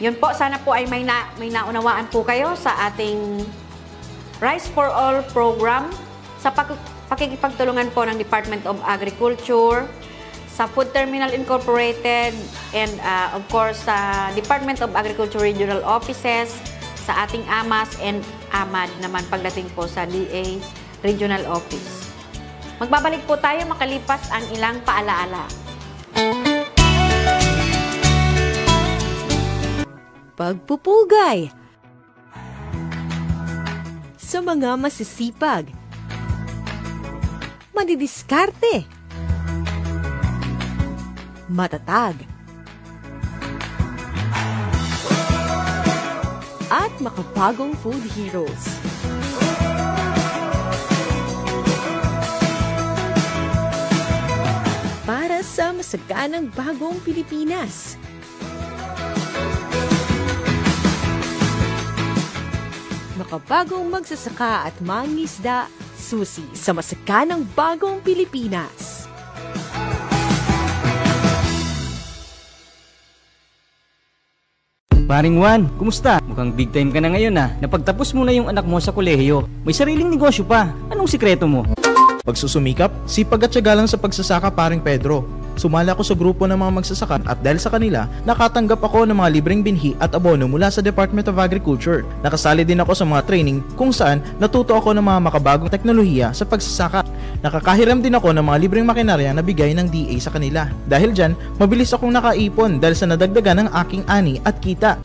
S2: Yun po, sana po ay may naunawaan po kayo sa ating Rice for All program sa pakikipagtulungan po ng Department of Agriculture, sa Food Terminal Incorporated, and of course sa Department of Agriculture Regional Offices, sa ating AMAS and AMAD naman pagdating po sa DA Regional Office. Magbabalik po tayo makalipas ang ilang paalaala.
S25: Pagpupugay sa mga masisipag, madidiskarte, matatag, at makabagong food heroes. Para sa masaganang bagong Pilipinas. Makabagong magsasaka at mangingisda, susi sa masaganang bagong Pilipinas.
S11: Paring Juan, kumusta? Mukhang big time ka na ngayon Napagtapos mo na yung anak mo sa kolehiyo. May sariling negosyo pa. Anong sikreto mo?
S12: Pagsusumikap, sipag at tiyaga lang sa pagsasaka, paring Pedro. Sumali ako sa grupo ng mga magsasaka at dahil sa kanila, nakatanggap ako ng mga libreng binhi at abono mula sa Department of Agriculture. Nakasali din ako sa mga training kung saan natuto ako ng mga makabagong teknolohiya sa pagsasaka. Nakakahiram din ako ng mga libreng makinarya na bigay ng DA sa kanila. Dahil dyan, mabilis akong nakaipon dahil sa nadagdagan ng aking ani at kita.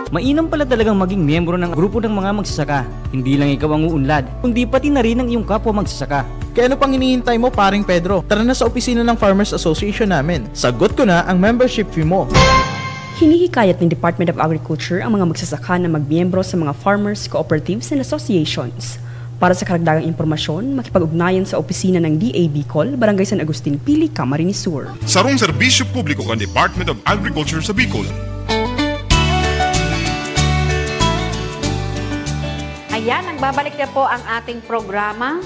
S11: Mainam pala talagang maging miyembro ng grupo ng mga magsasaka. Hindi lang ikaw ang uunlad, kundi pati na rin ang iyong kapwa magsasaka.
S12: Kaya ano pang hinihintay mo, paring Pedro? Tara na sa opisina ng Farmers Association namin. Sagot ko na ang membership fee mo.
S3: Hinihikayat ng Department of Agriculture ang mga magsasaka na magmiyembro sa mga farmers, cooperatives and associations. Para sa karagdagang impormasyon, makipag-ugnayan sa opisina ng DA Bicol, Barangay San Agustin Pili, Camarines Sur.
S4: Sarong serbisyo publiko kan Department of Agriculture sa Bicol.
S2: Ayan, nagbabalik na po ang ating programa,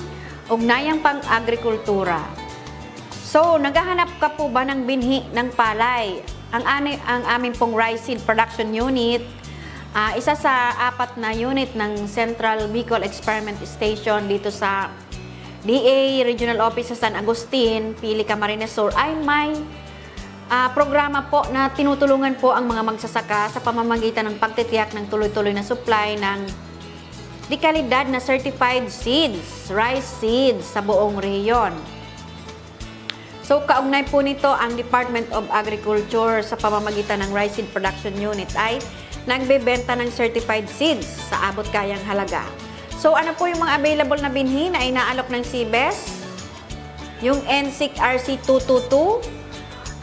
S2: Ugnayang Pang-Agrikultura. So, naghahanap ka po ba ng binhi ng palay? Ang aming pong rice seed production unit, isa sa 4 na unit ng Central Bicol Experiment Station dito sa DA Regional Office sa San Agustin, Pili, Camarines Sur, ay may programa po na tinutulungan po ang mga magsasaka sa pamamagitan ng pagtitiyak ng tuloy-tuloy na supply ng di kalidad na certified seeds, rice seeds sa buong rehiyon. So, kaugnay po nito ang Department of Agriculture sa pamamagitan ng Rice Seed Production Unit ay nagbebenta ng certified seeds sa abot kayang halaga. So, ano po yung mga available na binhi na inaalok ng CBES? Yung NSIC RC222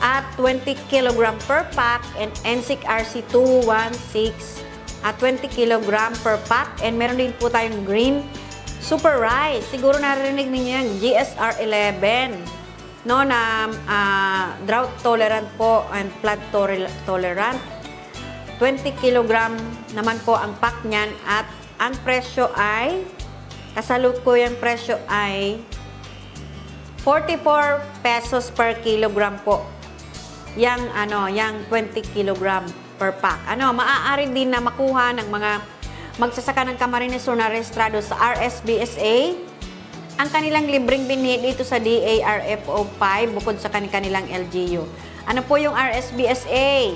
S2: at 20 kg per pack and NSIC RC216 at 20 kg per pack, and meron din po tayong green super rice. Siguro narinig ninyo yung GSR 11, no, na drought tolerant po and flood tolerant. 20 kg naman po ang pack niyan at ang presyo ay, kasalukuyang presyo ay 44 pesos per kilogram po. Yang 20 kg per pack. Maaari din na makuha ng mga magsasaka ng Camarines Sur na rehistrado sa RSBSA ang kanilang libreng binhi dito sa DARFO 5 bukod sa kanilang LGU. Ano po yung RSBSA?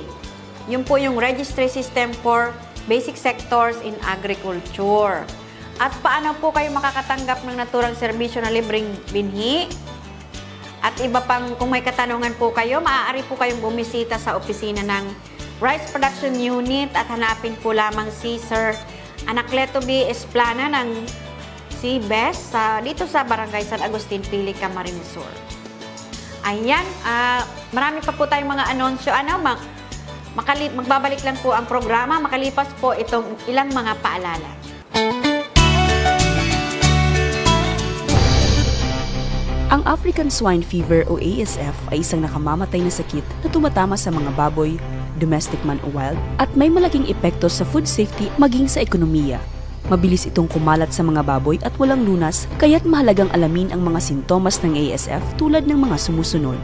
S2: Yun po yung Registry System for Basic Sectors in Agriculture. At paano po kayo makakatanggap ng naturang serbisyo na libreng binhi? At iba pang, kung may katanungan po kayo, maaari po kayong bumisita sa opisina ng Rice Production Unit at hanapin po lamang si Sir Anacleto B. Esplana ng CBES dito sa Barangay San Agustin Pili, Camarines Sur. Ayan, marami pa po tayong mga anunsyo. Magbabalik lang po ang programa, makalipas po itong ilang mga paalala.
S3: Ang African Swine Fever o ASF ay isang nakamamatay na sakit na tumatama sa mga baboy, domestic man o wild, at may malaking epekto sa food safety maging sa ekonomiya. Mabilis itong kumalat sa mga baboy at walang lunas, kaya't mahalagang alamin ang mga sintomas ng ASF tulad ng mga sumusunod.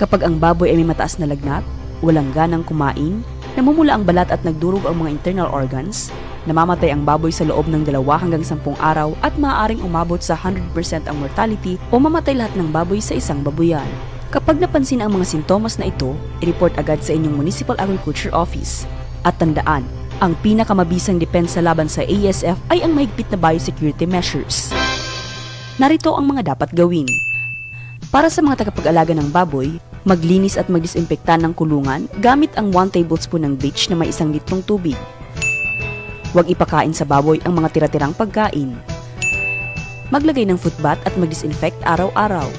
S3: Kapag ang baboy ay may mataas na lagnat, walang ganang kumain, namumula ang balat at nagdurog ang mga internal organs, namamatay ang baboy sa loob ng 2 hanggang 10 araw at maaaring umabot sa 100% ang mortality o mamatay lahat ng baboy sa isang babuyan. Kapag napansin ang mga sintomas na ito, i-report agad sa inyong Municipal Agriculture Office. At tandaan, ang pinakamabisang depensa laban sa ASF ay ang mahigpit na biosecurity measures. Narito ang mga dapat gawin. Para sa mga tagapag-alaga ng baboy, maglinis at magdisinfekta ng kulungan gamit ang 1 tablespoon ng bleach na may 1 litrong tubig. Huwag ipakain sa baboy ang mga tira-tirang pagkain. Maglagay ng footbath at magdisinfect araw-araw.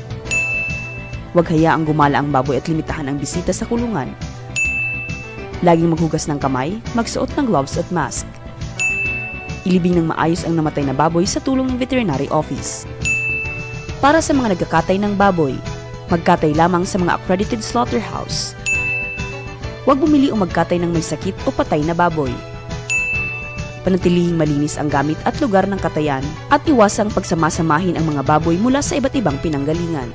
S3: Huwag hayaang gumala ang baboy at limitahan ang bisita sa kulungan. Laging maghugas ng kamay, magsuot ng gloves at mask. Ilibing ng maayos ang namatay na baboy sa tulong ng veterinary office. Para sa mga nagkakatay ng baboy, magkatay lamang sa mga accredited slaughterhouse. Huwag bumili o magkatay ng may sakit o patay na baboy. Panatilihing malinis ang gamit at lugar ng katayan at iwasang pagsamasamahin ang mga baboy mula sa iba't ibang pinanggalingan.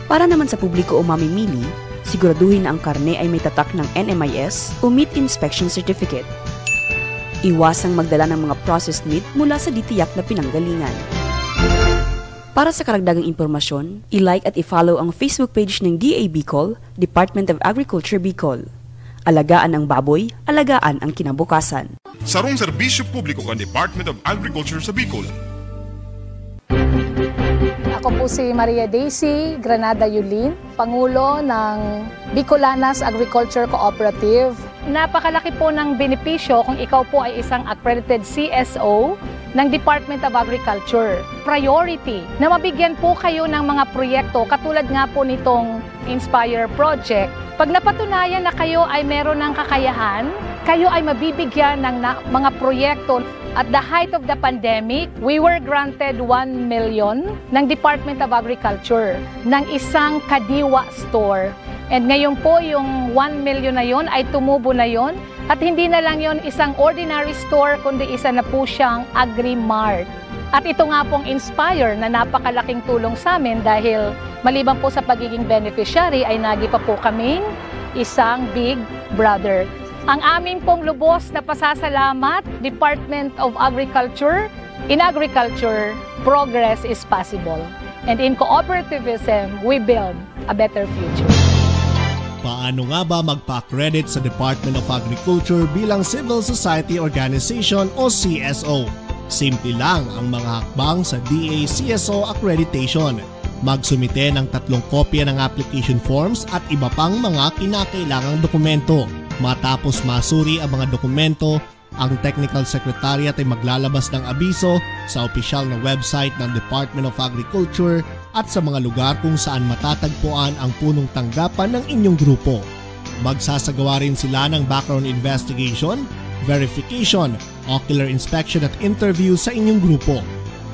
S3: Para naman sa publiko o mamimili, siguraduhin na ang karne ay may tatak ng NMIS o Meat Inspection Certificate. Iwasang magdala ng mga processed meat mula sa ditiyak na pinanggalingan. Para sa karagdagang impormasyon, i-like at i-follow ang Facebook page ng DA Bicol, Department of Agriculture Bicol. Alagaan ang baboy, alagaan ang kinabukasan.
S4: Sarong serbisyo publiko kan Department of Agriculture sa Bicol.
S1: Ako po si Maria Daisy Granada Yulin, Pangulo ng Bicolanas Agriculture Cooperative. Napakalaki po ng benepisyo kung ikaw po ay isang accredited CSO ng Department of Agriculture. Priority na mabigyan po kayo ng mga proyekto katulad nga po nitong Inspire Project. Pag napatunayan na kayo ay meron ng kakayahan, kayo ay mabibigyan ng mga proyekto. At the height of the pandemic, we were granted 1 million ng Department of Agriculture ng isang kadiwa store. And ngayon po yung 1 million na yon ay tumubo na yon. At hindi na lang yon isang ordinary store, kundi isa na po siyang Agri-Mart. At ito nga pong Inspire na napakalaking tulong sa amin dahil maliban po sa pagiging beneficiary ay nagi pa po kaming isang Big Brother. Ang aming pong lubos na pasasalamat, Department of Agriculture. In agriculture, progress is possible. And in cooperativism, we build a better future.
S8: Paano nga ba magpa-accredit sa Department of Agriculture bilang Civil Society Organization o CSO? Simple lang ang mga hakbang sa DA CSO Accreditation. Magsumite ng 3 kopya ng application forms at iba pang mga kinakailangang dokumento. Matapos masuri ang mga dokumento, ang Technical Secretariat ay maglalabas ng abiso sa opisyal na website ng Department of Agriculture at sa mga lugar kung saan matatagpuan ang punong tanggapan ng inyong grupo. Magsasagawa rin sila ng background investigation, verification, ocular inspection at interview sa inyong grupo.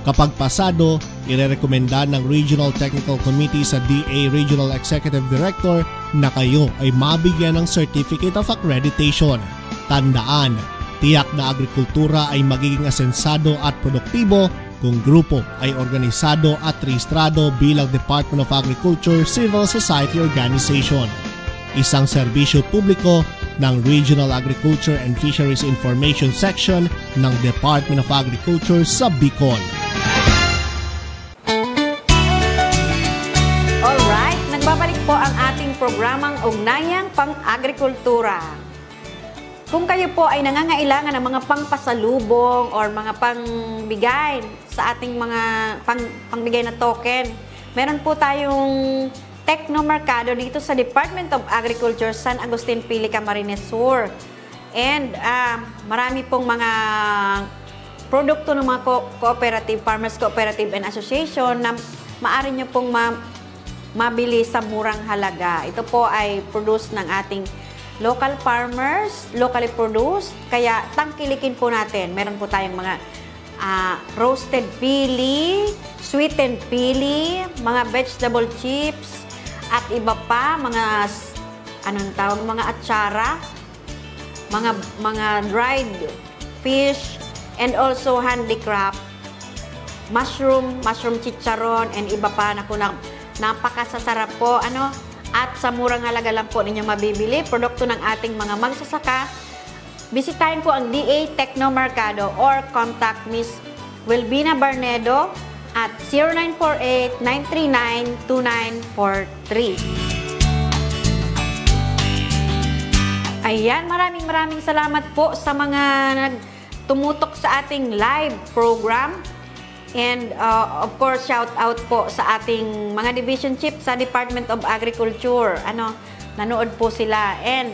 S8: Kapag pasado, irerekomenda ng Regional Technical Committee sa DA Regional Executive Director na kayo ay mabigyan ng Certificate of Accreditation. Tandaan, tiyak na agrikultura ay magiging asensado at produktibo kung grupo ay organisado at rehistrado bilang Department of Agriculture Civil Society Organization. Isang serbisyo publiko ng Regional Agriculture and Fisheries Information Section ng Department of Agriculture sa Bicol.
S2: Alright, nagbabalik po ang ating programang Ugnayang Pang-Agrikultura. Kung kayo po ay nangangailangan ng mga pangpasalubong or mga pangbigay sa ating mga pangbigay na token, meron po tayong Technomercado dito sa Department of Agriculture, San Agustin Pili, Camarines Sur. And marami pong mga produkto ng mga cooperative, Farmers Cooperative and Association na maaari nyo pong mabili sa murang halaga. Ito po ay produced ng ating local farmers, locally produced, kaya tangkilikin po natin. Meron po tayong mga roasted pili, sweetened pili, mga vegetable chips, at iba pa, mga mga atsara, mga dried fish, and also handicraft, mushroom chicharon, and iba pa na napakasasarap po, at sa murang halaga lang po ninyo mabibili, produkto ng ating mga magsasaka. Bisitahin po ang DA Technomercado or contact Miss Wilbina Barnedo at 0948-939-2943. Ayan, maraming salamat po sa mga tumutok sa ating live program. And of course, shout out po sa ating mga division chief sa Department of Agriculture. Nanood po sila. And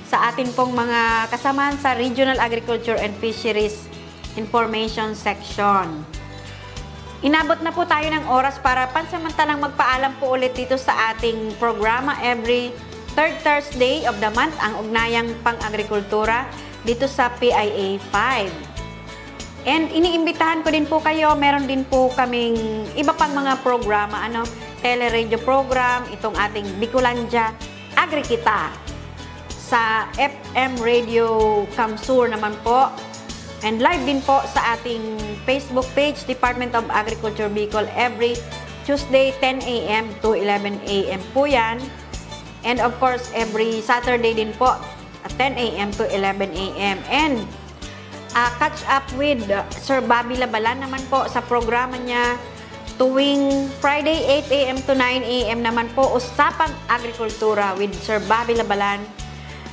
S2: sa ating pong mga kasamahan sa Regional Agriculture and Fisheries Information Section. Inabot na po tayo ng oras para pansamantalang magpaalam po ulit dito sa ating programa every third Thursday of the month, ang ugnayang pang-agrikultura dito sa PIA 5. And iniimbitahan ko din po kayo, meron din po kaming iba pang mga programa, teleradio program, itong ating Bicolandia Agrikita. Sa FM Radio Kamsur naman po. And live din po sa ating Facebook page, Department of Agriculture Bicol, every Tuesday 10 a.m. to 11 a.m. po yan. And of course, every Saturday din po at 10 a.m. to 11 a.m. And catch up with Sir Bobby Labalan naman po sa programa niya tuwing Friday 8 a.m. to 9 a.m. naman po, Usapang Agrikultura with Sir Bobby Labalan.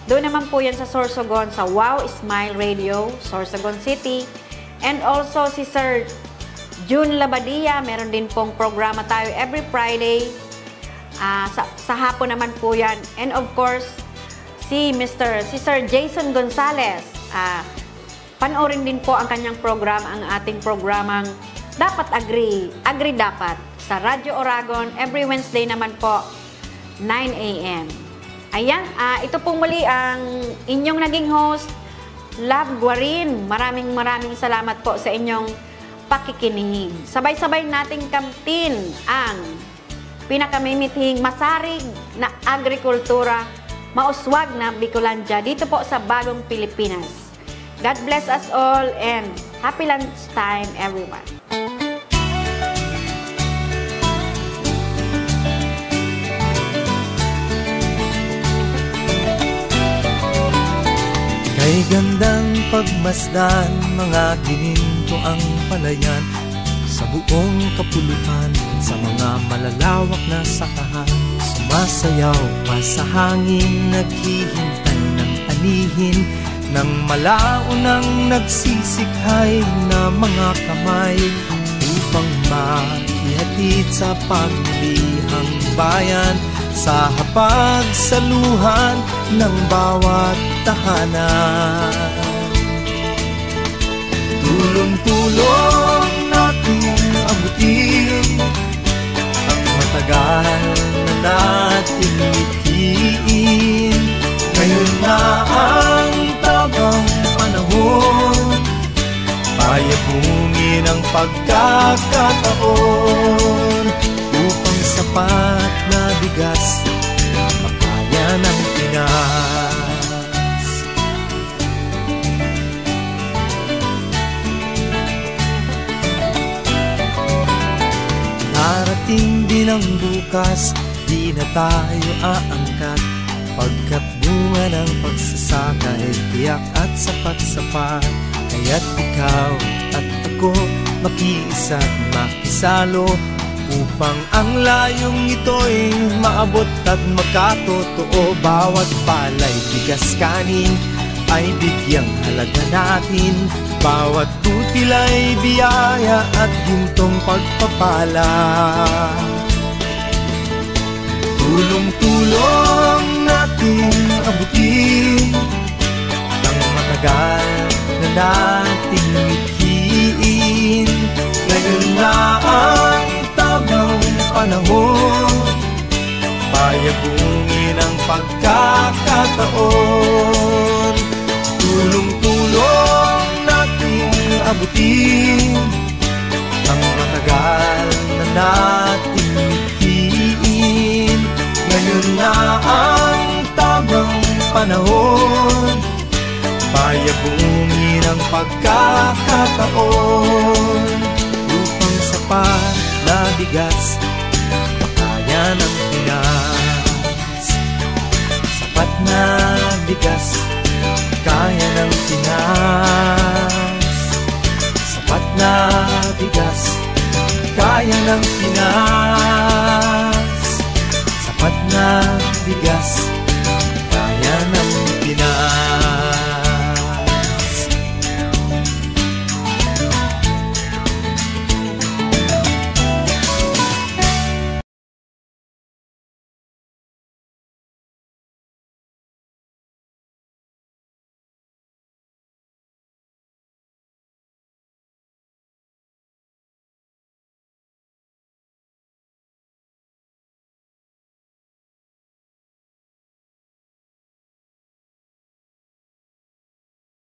S2: Doon naman po yan sa Sorsogon, sa Wow Smile Radio, Sorsogon City. And also si Sir June Labadia, meron din pong programa tayo every Friday. Sa hapon naman po yan. And of course, si Sir Jason Gonzalez. Panoorin din po ang kanyang programa, ang ating programang Dapat Agri Dapat sa Radyo Oragon every Wednesday naman po 9 a.m. Ayan, ito pong muli ang inyong naging host, Love Guarin. Maraming salamat po sa inyong pakikinig. Sabay-sabay nating kamtin ang pinakamimithing masarig na agrikultura, mauswag na Bicolandia dito po sa Bagong Pilipinas. God bless us all and happy lunchtime everyone.
S5: Kay gandang pagmasdan, mga gininto ang palayan sa buong kapulutan, sa mga malalawak na sakahan. Sumasayaw pa sa hangin, naghihintay ng anihin ng malaunang nagsisikhay na mga kamay upang maihatid sa pamilihang bayan sa hapagsaluhan ng bawat tahanan. Tulong-tulong natin abutin ang matagal na nating mithiin. Ngayon na ang tamang panahon, payagungin ang pagkakataon upang sapat na bigas makaya ng Pinas. Darating din ang bukas, di na tayo aangkat, pagkat bunga ng pagsasaka ay tiyak at sapat-sapat. Kaya't ikaw at ako makiisa at makisalo upang ang layong ito'y maabot at makatotoo. Bawat palay, bigas, kanin ay bigyang halaga natin. Bawat kutil ay biyaya at gintong pagpapala. Tulong-tulong natin abutin ang matagal na nating mithiin. Ngayon na ang tamang panahon, payagungin ang pagkakataon. Tulong-tulong natin abutin ang matagal na nating mithiin. Ngayon na ang tamang panahon, payagungin ang pagkakataon upang sapat na bigas makaya ng Pinas. Sapat na bigas kaya ng Pinas. Sapat na bigas kaya ng Pinas. Sapat na bigas